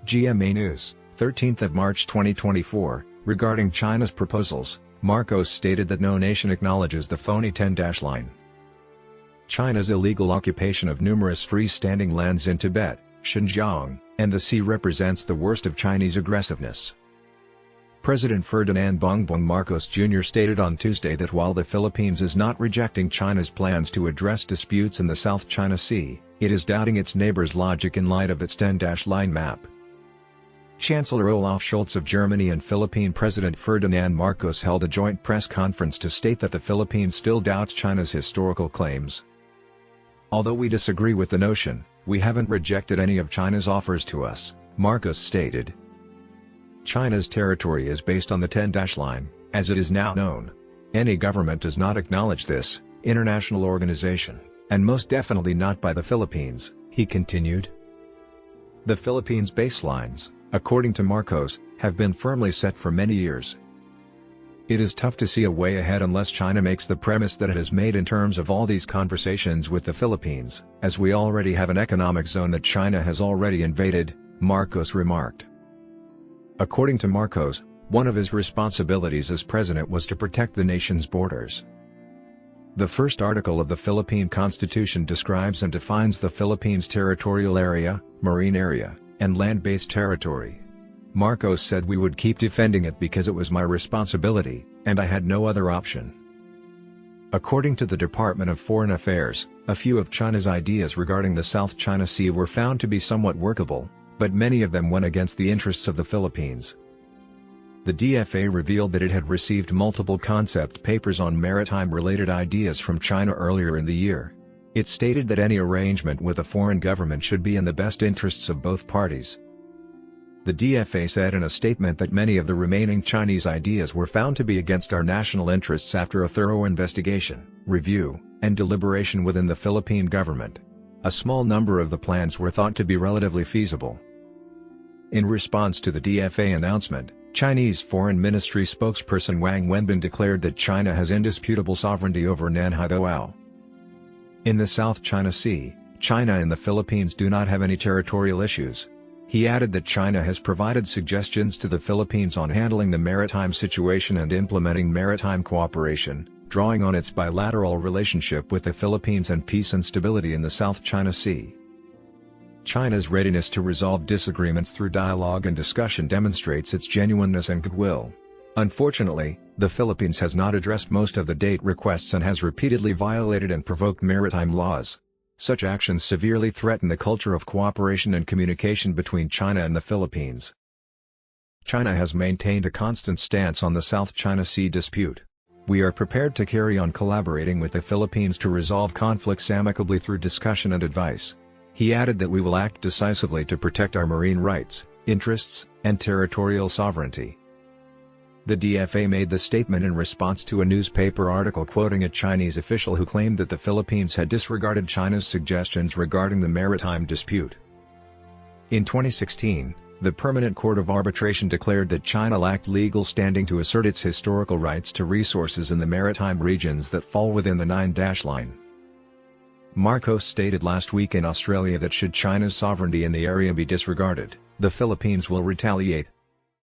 GMA News, 13th of March 2024, regarding China's proposals, Marcos stated that no nation acknowledges the phony 10-line. China's illegal occupation of numerous freestanding lands in Tibet, Xinjiang, and the sea represents the worst of Chinese aggressiveness. President Ferdinand Bongbong Marcos Jr. stated on Tuesday that while the Philippines is not rejecting China's plans to address disputes in the South China Sea, it is doubting its neighbor's logic in light of its 10-line map. Chancellor Olaf Scholz of Germany and Philippine President Ferdinand Marcos held a joint press conference to state that the Philippines still doubts China's historical claims. Although we disagree with the notion, we haven't rejected any of China's offers to us, Marcos stated. China's territory is based on the 10-line, as it is now known. Any government does not acknowledge this international organization, and most definitely not by the Philippines, he continued. The Philippines' baselines, according to Marcos, have been firmly set for many years. It is tough to see a way ahead unless China makes the premise that it has made in terms of all these conversations with the Philippines, as we already have an economic zone that China has already invaded, Marcos remarked. According to Marcos, one of his responsibilities as president was to protect the nation's borders. The first article of the Philippine Constitution describes and defines the Philippines' territorial area, marine area, and land-based territory. Marcos said we would keep defending it because it was my responsibility, and I had no other option. According to the Department of Foreign Affairs, a few of China's ideas regarding the South China Sea were found to be somewhat workable, but many of them went against the interests of the Philippines. The DFA revealed that it had received multiple concept papers on maritime-related ideas from China earlier in the year. It stated that any arrangement with a foreign government should be in the best interests of both parties. The DFA said in a statement that many of the remaining Chinese ideas were found to be against our national interests after a thorough investigation, review, and deliberation within the Philippine government. A small number of the plans were thought to be relatively feasible. In response to the DFA announcement, Chinese Foreign Ministry spokesperson Wang Wenbin declared that China has indisputable sovereignty over Nanhai. In the South China Sea, China and the Philippines do not have any territorial issues. He added that China has provided suggestions to the Philippines on handling the maritime situation and implementing maritime cooperation, drawing on its bilateral relationship with the Philippines and peace and stability in the South China Sea. China's readiness to resolve disagreements through dialogue and discussion demonstrates its genuineness and goodwill. Unfortunately, the Philippines has not addressed most of the date requests and has repeatedly violated and provoked maritime laws. Such actions severely threaten the culture of cooperation and communication between China and the Philippines. China has maintained a constant stance on the South China Sea dispute. We are prepared to carry on collaborating with the Philippines to resolve conflicts amicably through discussion and advice. He added that we will act decisively to protect our marine rights, interests, and territorial sovereignty. The DFA made the statement in response to a newspaper article quoting a Chinese official who claimed that the Philippines had disregarded China's suggestions regarding the maritime dispute. In 2016, the Permanent Court of Arbitration declared that China lacked legal standing to assert its historical rights to resources in the maritime regions that fall within the 9-line. Marcos stated last week in Australia that should China's sovereignty in the area be disregarded, the Philippines will retaliate.